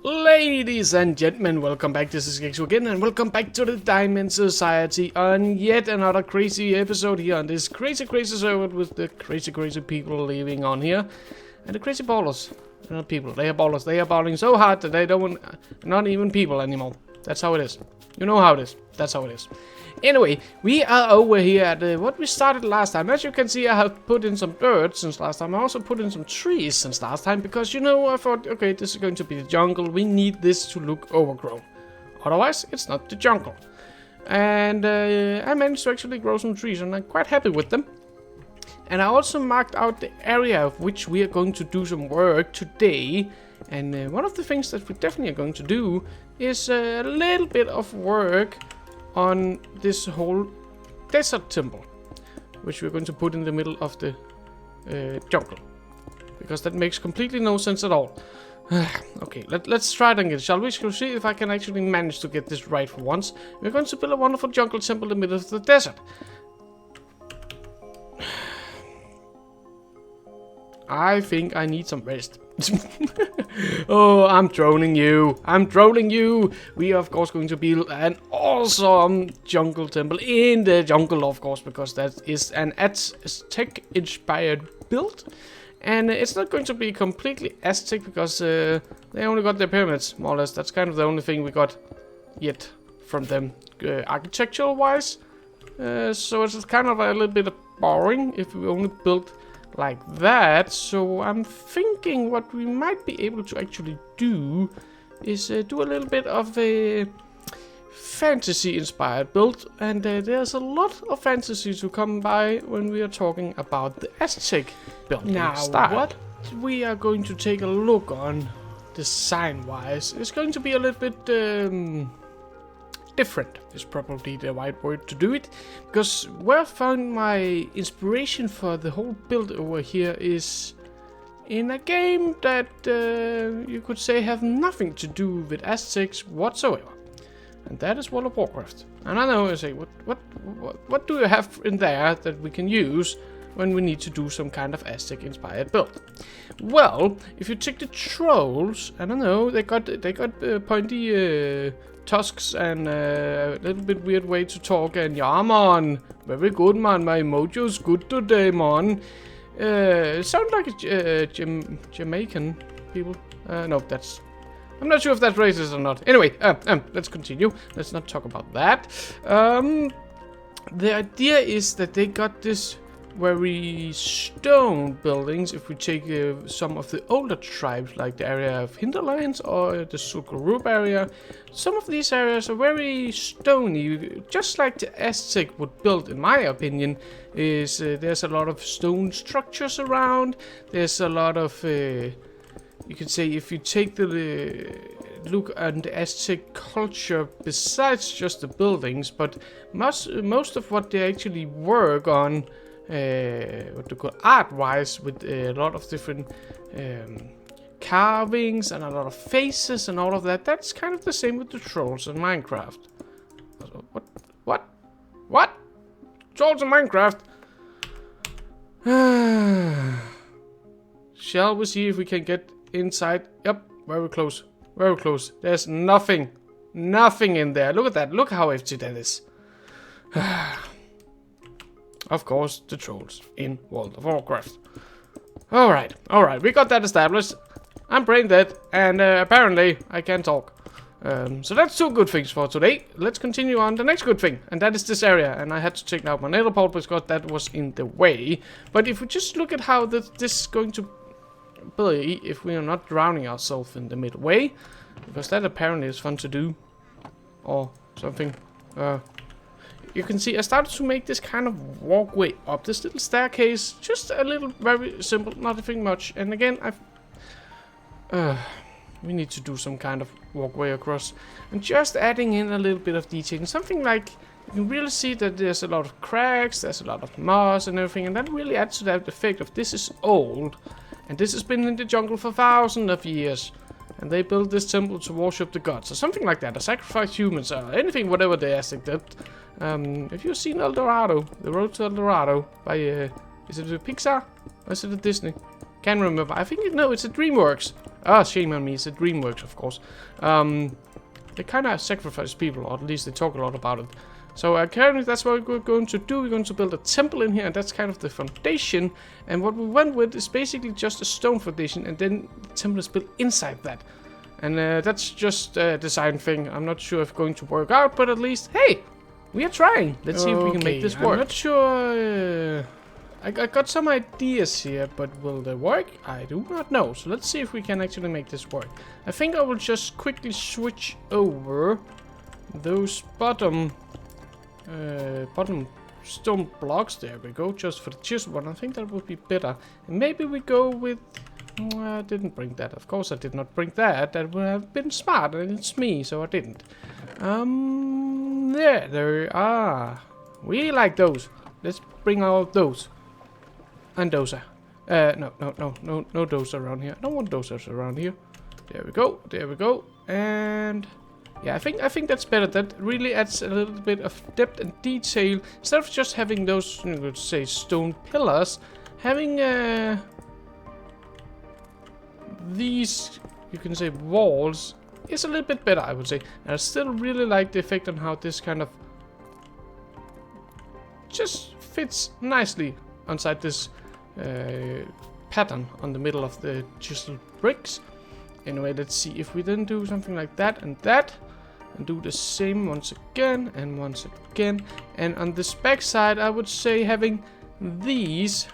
Ladies and gentlemen, welcome back. This is Gexo again, and welcome back to the Diamond Society on yet another crazy episode here on this crazy server with the crazy people living on here. And the crazy ballers. They're not people, they are ballers. They are balling so hard that they don't want, not even people anymore. That's how it is. You know how it is. That's how it is. Anyway, we are over here at what we started last time. As you can see, I have put in some dirt since last time. I also put in some trees since last time because, you know, I thought, okay, this is going to be the jungle. We need this to look overgrown. Otherwise, it's not the jungle. And I managed to actually grow some trees, and I'm quite happy with them. And I also marked out the area of which we are going to do some work today. And one of the things that we definitely are going to do is a little bit of work on this whole desert temple, which we're going to put in the middle of the jungle, because that makes completely no sense at all. Okay, let's try it again, shall we? Shall we see if I can actually manage to get this right for once. We're going to build a wonderful jungle temple in the middle of the desert. I think I need some rest. Oh, I'm trolling you. I'm trolling you. We are, of course, going to build an awesome jungle temple in the jungle, of course, because that is an Aztec-inspired build. And it's not going to be completely Aztec because they only got their pyramids, more or less. That's kind of the only thing we got yet from them, architectural-wise. So it's kind of a little bit boring if we only built like that. So I'm thinking what we might be able to actually do is do a little bit of a fantasy inspired build, and there's a lot of fantasy to come by when we are talking about the Aztec building style. What we are going to take a look on design wise is going to be a little bit different is probably the right word to do it, because where I found my inspiration for the whole build over here is in a game that you could say have nothing to do with Aztecs whatsoever, and that is World of Warcraft. And I know you say, what do you have in there that we can use when we need to do some kind of Aztec inspired build? Well, if you take the trolls, I don't know, they got pointy tusks and a little bit weird way to talk, and yeah man, very good man, my mojo's good today man. It sounds like Jamaican people. No, that's, I'm not sure if that's racist or not. Anyway, let's continue. Let's not talk about that. The idea is that they got this very stone buildings. If we take some of the older tribes, like the area of Hinterlands or the Sugarloaf area, some of these areas are very stony, just like the Aztec would build, in my opinion. Is there's a lot of stone structures around. There's a lot of you could say, if you take the look at the Aztec culture, besides just the buildings, but most of what they actually work on, what to call art-wise, with a lot of different carvings and a lot of faces and all of that. That's kind of the same with the trolls in Minecraft. What? Trolls in Minecraft? Shall we see if we can get inside? Yep, very close. Very close. There's nothing in there. Look at that. Look how empty that is. Of course, the trolls in World of Warcraft. Alright, we got that established. I'm brain dead, and apparently I can't talk. So that's two good things for today. Let's continue on the next good thing, and that is this area. And I had to take out my nether pole because that was in the way. But if we just look at how this is going to be, if we are not drowning ourselves in the midway, because that apparently is fun to do, or something. You can see I started to make this kind of walkway up this little staircase, just a little, very simple, nothing much. And again, we need to do some kind of walkway across, and just adding in a little bit of detailing, something like you can really see that there's a lot of cracks, there's a lot of moss and everything, and that really adds to that effect of this is old, and this has been in the jungle for thousands of years. And they built this temple to worship the gods, or something like that, or sacrifice humans, or anything, whatever they Aztec did. Have you seen El Dorado? The Road to El Dorado by, is it a Pixar? Or is it a Disney? Can't remember. I think, no, it's a DreamWorks. Shame on me. It's at DreamWorks, of course. They kind of sacrifice people, or at least they talk a lot about it. So currently that's what we're going to do. We're going to build a temple in here, and that's kind of the foundation. And what we went with is basically just a stone foundation, and then the temple is built inside that. And that's just a design thing. I'm not sure if it's going to work out, but at least, hey, we are trying. Let's see if we can make this work. I'm not sure. I got some ideas here, but will they work? I do not know. So let's see if we can actually make this work. I think I will just quickly switch over those bottom stone blocks. There we go, just for the chisel one. I think that would be better. And maybe we go with... I didn't bring that. Of course I did not bring that. That would have been smart, and it's me, so I didn't. There are. We like those. Let's bring out those. And dozer. No dozer around here. I don't want dozers around here. There we go. There we go. And yeah, I think that's better. That really adds a little bit of depth and detail. Instead of just having those, you know, say stone pillars, having these, you can say, walls is a little bit better, I would say. And I still really like the effect on how this kind of just fits nicely inside this pattern on the middle of the chiseled bricks. Anyway, let's see if we then do something like that, and do the same once again and once again. And on this back side, I would say having these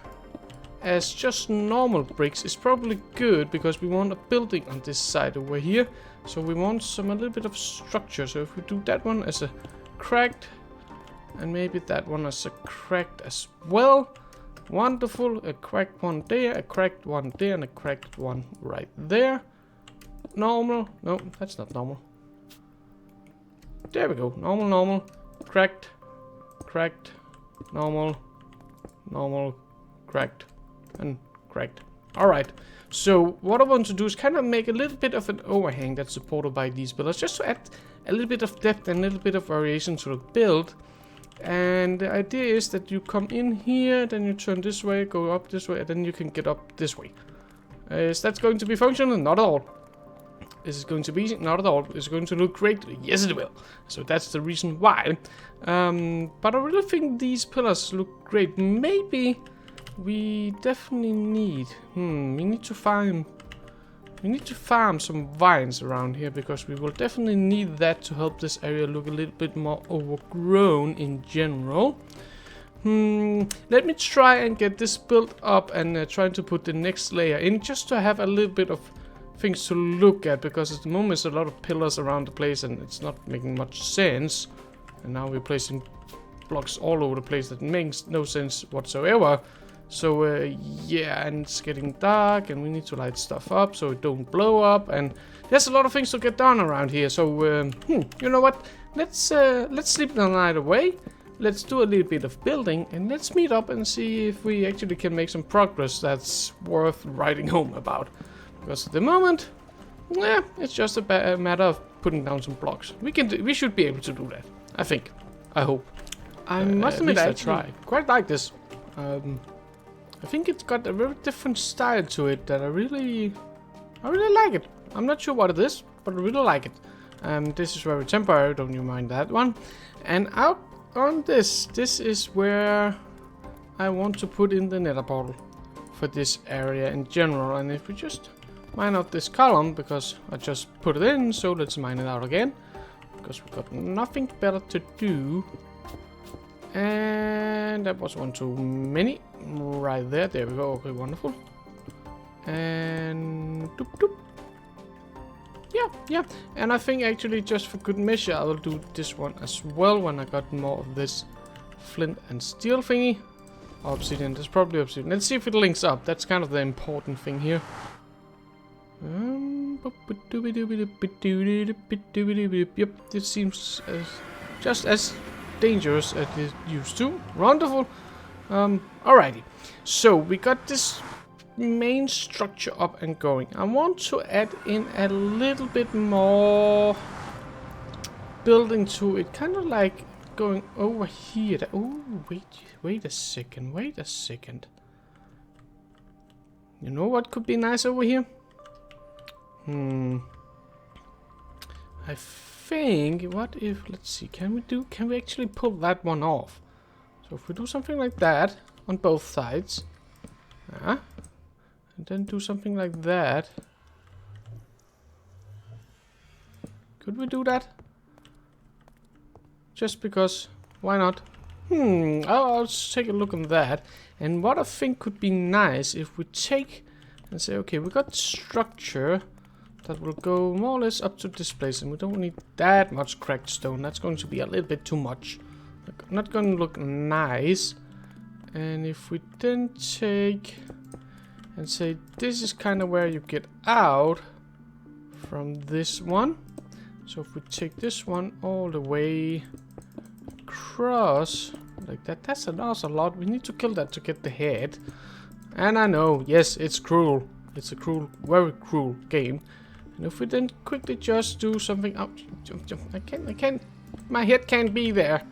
as just normal bricks is probably good, because we want a building on this side over here. So we want a little bit of structure. So if we do that one as a cracked, and maybe that one as a cracked as well. Wonderful. A cracked one there, a cracked one there, and a cracked one right there. Normal. No, that's not normal. There we go. Normal, normal. Cracked. Cracked. Normal. Normal. Cracked. And cracked. Alright. So what I want to do is kind of make a little bit of an overhang that's supported by these pillars, just to add a little bit of depth and a little bit of variation to the build. And the idea is that you come in here, then you turn this way, go up this way, and then you can get up this way. Is that going to be functional? Not at all. Is it going to be easy? Not at all. Is it going to look great? Yes, it will. So that's the reason why. But I really think these pillars look great. Maybe we definitely need... we need to farm some vines around here, because we will definitely need that to help this area look a little bit more overgrown in general. Let me try and get this built up and try to put the next layer in, just to have a little bit of things to look at, because at the moment there's a lot of pillars around the place and it's not making much sense. And now we're placing blocks all over the place that makes no sense whatsoever. So yeah, and it's getting dark, and we need to light stuff up so it don't blow up, and there's a lot of things to get done around here. So you know what? Let's sleep the night away. Let's do a little bit of building, and let's meet up and see if we actually can make some progress that's worth writing home about. Because at the moment, yeah, it's just a matter of putting down some blocks. We should be able to do that. I think. I hope. I must admit, I try. Quite like this. I think it's got a very different style to it that I really like it. I'm not sure what it is, but I really like it. This is very temporary, don't you mind that one. And out on this is where I want to put in the nether portal for this area in general. And if we just mine out this column, because I just put it in, so let's mine it out again, because we've got nothing better to do. And that was one too many. Right there. There we go. Okay, wonderful. And doop, doop. Yeah. And I think actually, just for good measure, I will do this one as well when I got more of this flint and steel thingy. Obsidian. There's probably obsidian. Let's see if it links up. That's kind of the important thing here. Yep, this seems just as dangerous as it used to. Wonderful. Alrighty. So we got this main structure up and going. I want to add in a little bit more building to it. Kind of like going over here. Oh, wait a second. You know what could be nice over here? I think, what if, let's see, can we actually pull that one off? So if we do something like that on both sides, and then do something like that. Could we do that? Just because, why not? I'll take a look on that. And what I think could be nice if we take and say, okay, we got structure that will go more or less up to this place, and we don't need that much cracked stone. That's going to be a little bit too much. Not going to look nice. And if we then take and say this is kind of where you get out from this one. So if we take this one all the way across like that, that's an awesome lot. We need to kill that to get the head. And I know, yes, it's cruel. It's a cruel, very cruel game. And if we then quickly just do something out, I can't, my head can't be there.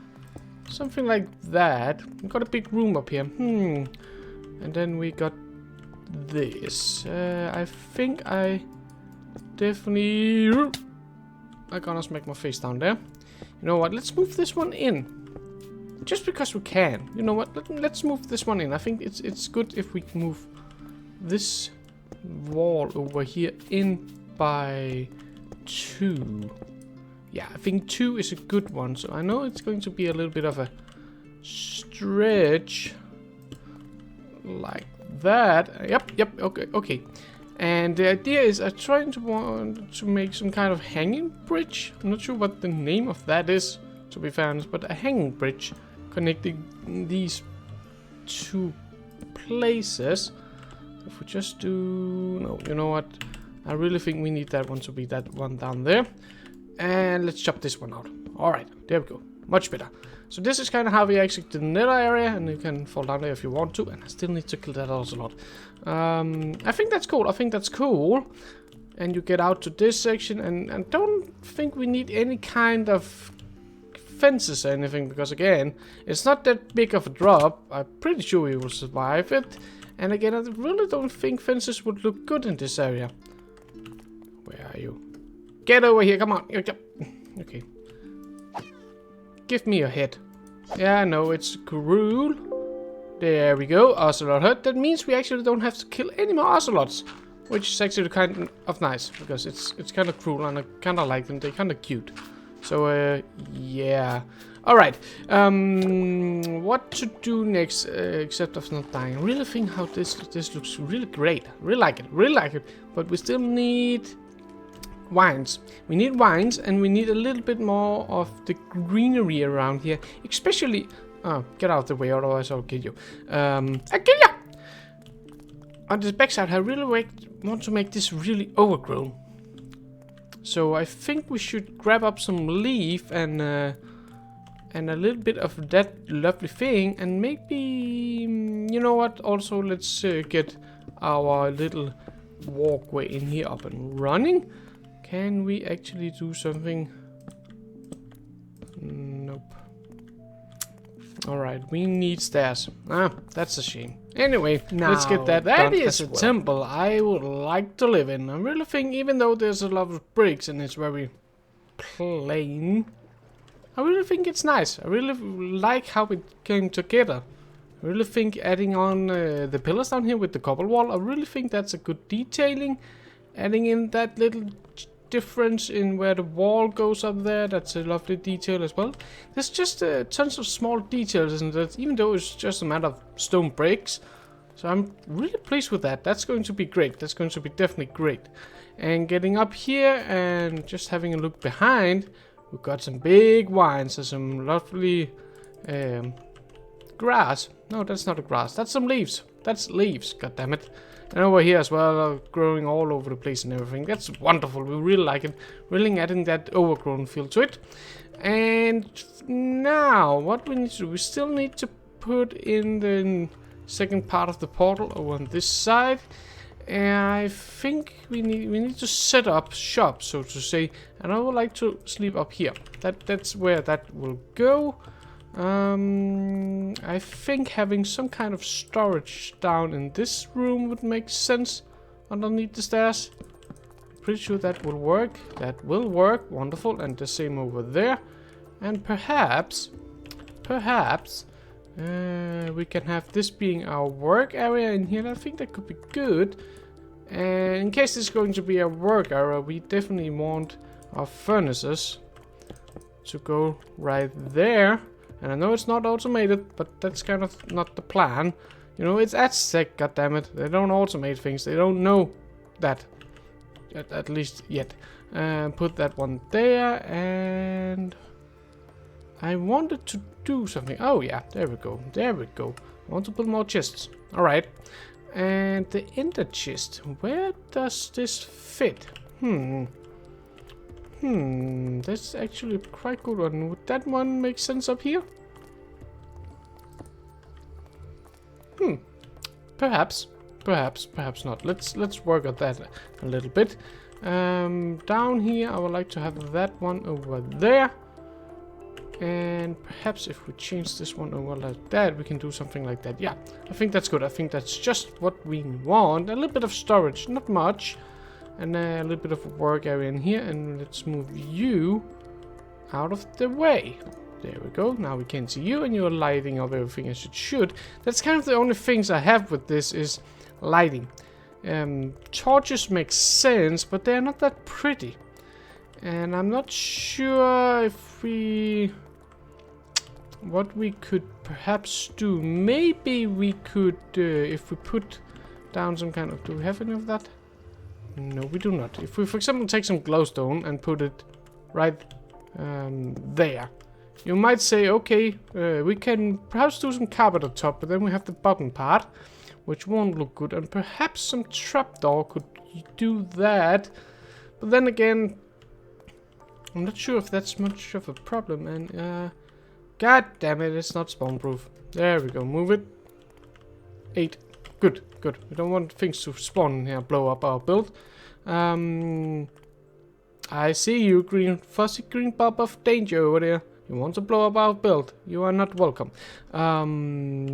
Something like that. We got a big room up here. And then we got this. I think I definitely, I'm gonna smack my face down there. You know what? Let's move this one in. Just because we can. You know what? Let's move this one in. I think it's good if we can move this wall over here in by 2. Yeah, I think 2 is a good one. So I know it's going to be a little bit of a stretch like that. Yep. Okay. And the idea is I'm trying to make some kind of hanging bridge. I'm not sure what the name of that is, to be fair honest, but a hanging bridge connecting these 2 places. If we just do, no, you know what? I really think we need that one to be that one down there. And let's chop this one out. Alright, there we go. Much better. So this is kind of how we exit the nether area, and you can fall down there if you want to. And I still need to kill that ocelot. I think that's cool. And you get out to this section, and I don't think we need any kind of fences or anything, because again, it's not that big of a drop. I'm pretty sure we will survive it. And again, I really don't think fences would look good in this area. Where are you? Get over here, come on. Okay. Give me your head. Yeah, no, it's cruel. There we go, ocelot head. That means we actually don't have to kill any more ocelots, which is actually kind of nice, because it's kind of cruel and I kind of like them. They're kind of cute. So, yeah. Alright. What to do next, except of not dying? I really think how this looks really great. Really like it. But we still need vines. We need vines, and we need a little bit more of the greenery around here. Especially, oh, get out of the way, otherwise I'll kill you. I'll kill you! On the backside, I really want to make this really overgrown. So I think we should grab up some leaf and a little bit of that lovely thing, and maybe, you know what? Also, let's get our little walkway in here up and running. Can we actually do something? Nope. Alright, we need stairs. Ah, that's a shame. Anyway, now, let's get that done. That is a temple I would like to live in. I really think, even though there's a lot of bricks and it's very plain, I really think it's nice. I really like how it came together. I really think adding on the pillars down here with the cobble wall, I really think that's a good detailing. Adding in that little difference in where the wall goes up there, that's a lovely detail as well. There's just tons of small details, isn't it? Even though it's just a matter of stone bricks. So I'm really pleased with that. That's going to be great. That's going to be definitely great. And getting up here and just having a look behind, we've got some big vines and some lovely grass. No, that's not a grass. That's some leaves. That's leaves, goddammit. And over here as well, growing all over the place and everything. That's wonderful. We really like it. Really adding that overgrown feel to it. And now, what we need to do, we still need to put in the second part of the portal over on this side. And I think we need to set up shop, so to say. And I would like to sleep up here. That's where that will go. I think having some kind of storage down in this room would make sense underneath the stairs. pretty sure that will work. That will work. Wonderful. And the same over there. And perhaps we can have this being our work area in here. I think that could be good. And in case this is going to be a work area, we definitely want our furnaces to go right there. And I know it's not automated, but that's kind of not the plan. You know, it's Aztec, goddammit. They don't automate things. They don't know that. At least yet. Put that one there, and I wanted to do something. Oh yeah, there we go. There we go. I want to build more chests. Alright. And the ender chest. Where does this fit? That's actually a quite good one. Would that one make sense up here? Perhaps not. Let's work on that a little bit. Down here, I would like to have that one over there. And perhaps if we change this one over like that, we can do something like that. Yeah, I think that's good. I think that's just what we want. A little bit of storage, not much. And a little bit of a work area in here. And let's move you out of the way. There we go. Now we can see you, and you're lighting up everything as it should. That's kind of the only things I have with this is lighting. Torches make sense, but they're not that pretty. And I'm not sure if what we could perhaps do. Maybe we could, if we put down some kind of... Do we have any of that? No, we do not. If we, for example, take some glowstone and put it right there. You might say, okay, we can perhaps do some carpet at top, but then we have the bottom part, which won't look good. And perhaps some trapdoor could do that. But then again, I'm not sure if that's much of a problem. And, god damn it, it's not spawn proof. There we go, move it. 8. Good, good. We don't want things to spawn here, blow up our build. I see you, green, fuzzy green bulb of danger over there. You want to blow up our build. You are not welcome.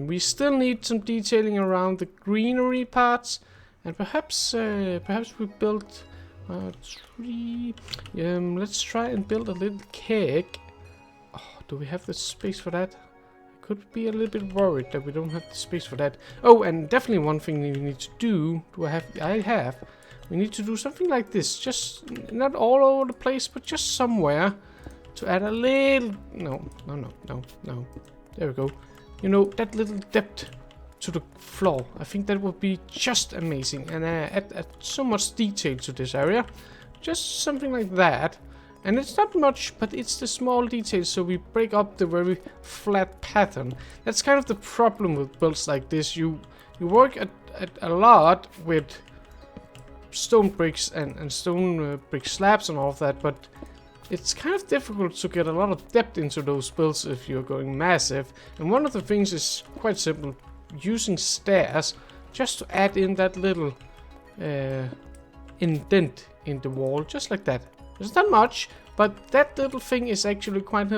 We still need some detailing around the greenery parts. And perhaps we build 3. Let's try and build a little cake. Oh, do we have the space for that? I could be a little bit worried that we don't have the space for that. Oh, and definitely one thing we need to do. We need to do something like this. Just not all over the place, but just somewhere. To add a little... No. There we go. You know, that little depth to the floor. I think that would be just amazing. And add so much detail to this area. Just something like that. And it's not much, but it's the small details. So we break up the very flat pattern. That's kind of the problem with builds like this. You work at a lot with stone bricks and stone brick slabs and all of that. But... it's kind of difficult to get a lot of depth into those builds if you're going massive. And one of the things is quite simple. Using stairs just to add in that little indent in the wall. Just like that. It's not much, but that little thing is actually quite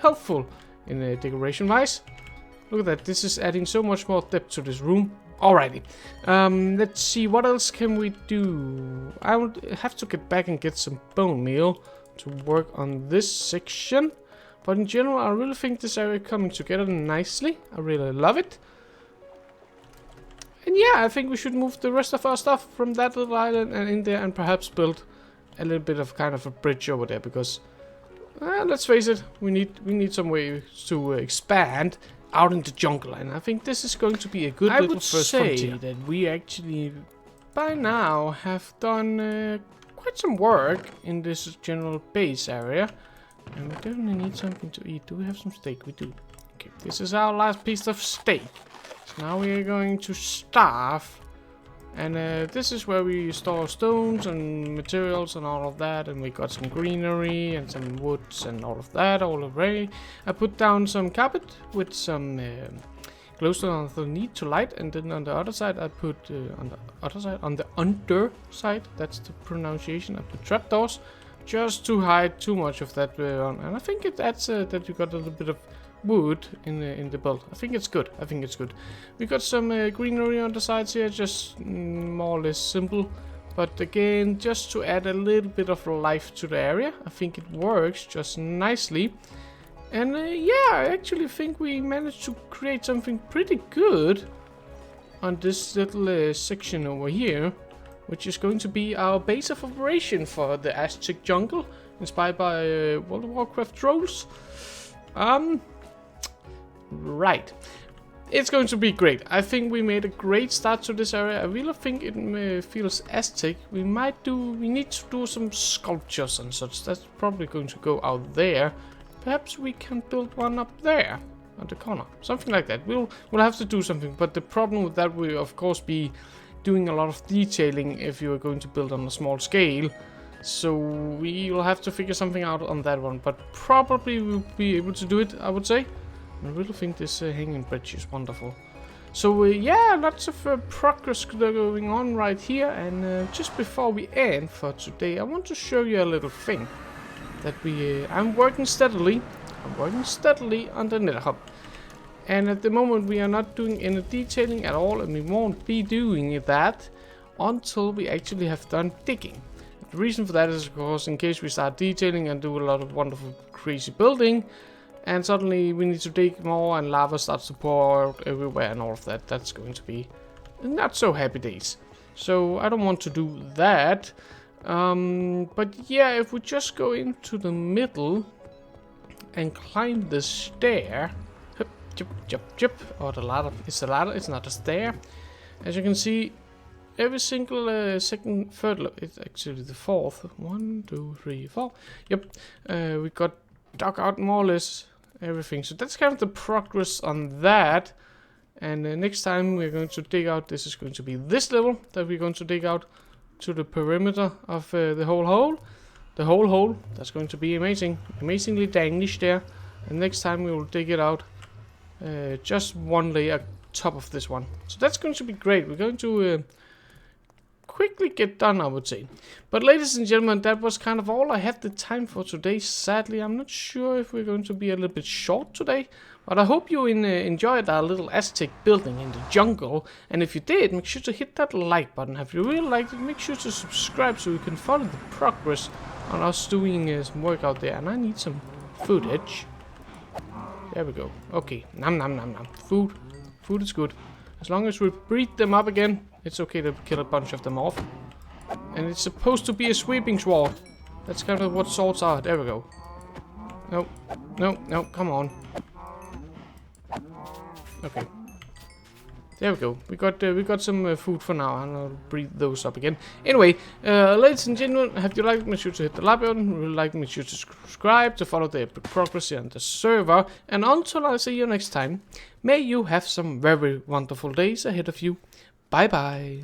helpful in decoration wise. Look at that. This is adding so much more depth to this room. Alrighty. Let's see. What else can we do? I would have to get back and get some bone meal to work on this section, but in general I really think this area coming together nicely. I really love it. And yeah, I think we should move the rest of our stuff from that little island and in there, and perhaps build a little bit of kind of a bridge over there, because let's face it, we need some way to expand out in the jungle, and I think this is going to be a good little first frontier. That we actually by now have done quite some work in this general base area, and we definitely need something to eat. Do we have some steak? We do. Okay, this is our last piece of steak. So now we are going to starve, and this is where we store stones and materials and all of that, and we got some greenery and some woods and all of that all already. I put down some carpet with some glowstone underneath to light, and then on the other side I put on the underside, that's the pronunciation, I put trapdoors just to hide too much of that on. And I think it adds that you got a little bit of wood in the build. I think it's good. We got some greenery on the sides here, just more or less simple But again, just to add a little bit of life to the area. I think it works just nicely. And yeah, I actually think we managed to create something pretty good on this little section over here, which is going to be our base of operation for the Aztec jungle, inspired by World of Warcraft trolls. Right. It's going to be great. I think we made a great start to this area. I really think it feels Aztec. We need to do some sculptures and such. That's probably going to go out there. Perhaps we can build one up there on the corner. Something like that. We'll have to do something. But the problem with that will of course be doing a lot of detailing if you are going to build on a small scale. So we will have to figure something out on that one. But probably we'll be able to do it, I would say. I really think this hanging bridge is wonderful. So yeah, lots of progress going on right here. And just before we end for today, I want to show you a little thing that I'm working steadily. I'm working steadily on the Nether Hub. And at the moment we are not doing any detailing at all, and we won't be doing that until we actually have done digging. The reason for that is of course in case we start detailing and do a lot of wonderful crazy building, and suddenly we need to dig more and lava starts to pour out everywhere and all of that. That's going to be not so happy days. So I don't want to do that. But yeah, if we just go into the middle and climb the stair. Oh, the ladder. It's a ladder, it's not a stair. As you can see, every single second, third, it's actually the fourth. 1, 2, 3, 4. Yep, we got dug out more or less everything. So that's kind of the progress on that. And next time we're going to dig out, this is going to be this level that we're going to dig out to the perimeter of the whole hole. The whole hole. That's going to be amazing. Amazingly danglish there. And next time we will dig it out just one layer top of this one. So that's going to be great. We're going to quickly get done, I would say. But ladies and gentlemen, that was kind of all I had the time for today. Sadly, I'm not sure if we're going to be a little bit short today. But I hope you enjoyed our little Aztec building in the jungle. And if you did, make sure to hit that like button. If you really liked it, make sure to subscribe so you can follow the progress on us doing some work out there. And I need some footage. There we go. Okay. Nom nom nom nom. Food. Food is good. As long as we breed them up again, it's okay to kill a bunch of them off. And it's supposed to be a sweeping sword. That's kind of what swords are. There we go. No. No. No. Come on. Okay. There we go. We got some food for now, and I'll breed those up again. Anyway, ladies and gentlemen, if you liked, make sure to hit the like button. If you like, make sure to subscribe to follow the progress here on the server. And until I see you next time, may you have some very wonderful days ahead of you. Bye bye.